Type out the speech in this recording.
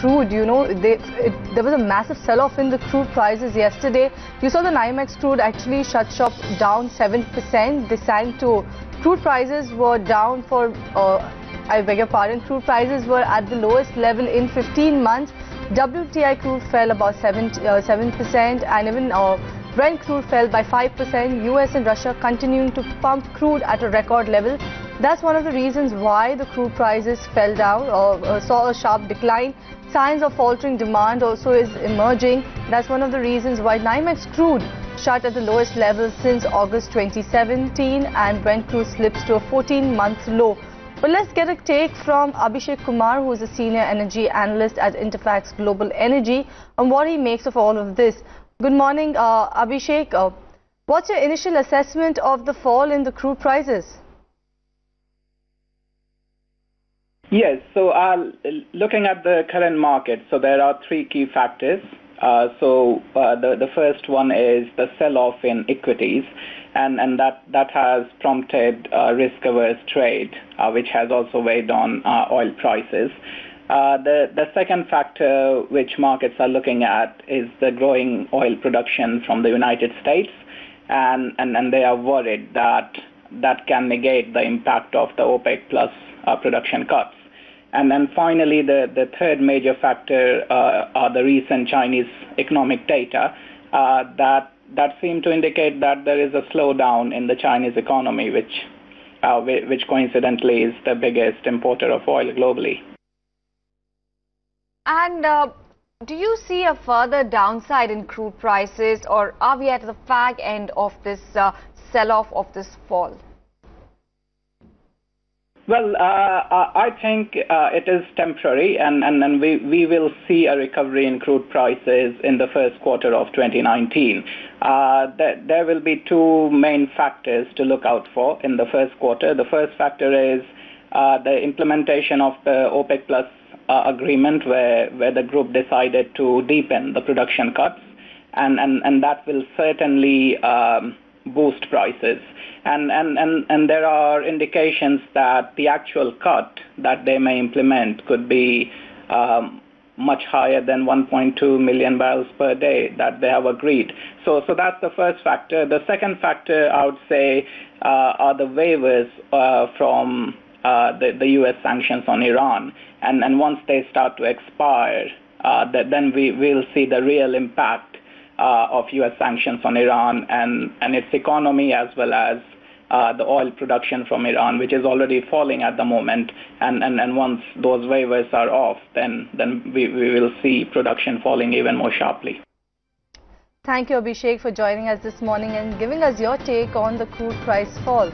crude. You know, there was a massive sell-off in the crude prices yesterday. You saw the NYMEX crude actually shut shop down 7%. They sank to, crude prices were down for, I beg your pardon, crude prices were at the lowest level in 15 months. WTI crude fell about 7%, and even Brent crude fell by 5%. US and Russia continuing to pump crude at a record level. That's one of the reasons why the crude prices fell down or saw a sharp decline. Signs of faltering demand also is emerging. That's one of the reasons why NYMEX crude shut at the lowest level since August 2017, and Brent crude slips to a 14-month low. But let's get a take from Abhishek Kumar, who is a senior energy analyst at Interfax Global Energy, on what he makes of all of this. Good morning, Abhishek. What's your initial assessment of the fall in the crude prices? Yes, so looking at the current market, so there are three key factors. The first one is the sell-off in equities, and that has prompted risk-averse trade, which has also weighed on oil prices. The second factor which markets are looking at is the growing oil production from the United States, and they are worried that that can negate the impact of the OPEC plus production cuts. And then finally, the third major factor are the recent Chinese economic data that seem to indicate that there is a slowdown in the Chinese economy, which coincidentally is the biggest importer of oil globally. And do you see a further downside in crude prices, or are we at the fag end of this sell-off, of this fall? Well, I think it is temporary, and we will see a recovery in crude prices in the first quarter of 2019. There will be two main factors to look out for in the first quarter. The first factor is the implementation of the OPEC plus agreement, where the group decided to deepen the production cuts, and that will certainly boost prices. And there are indications that the actual cut that they may implement could be much higher than 1.2 million barrels per day that they have agreed. So that's the first factor. The second factor, I would say, are the waivers from the U.S. sanctions on Iran. And once they start to expire, then we will see the real impact of U.S. sanctions on Iran and its economy, as well as the oil production from Iran, which is already falling at the moment. And once those waivers are off, then we will see production falling even more sharply. Thank you, Abhishek, for joining us this morning and giving us your take on the crude price fall.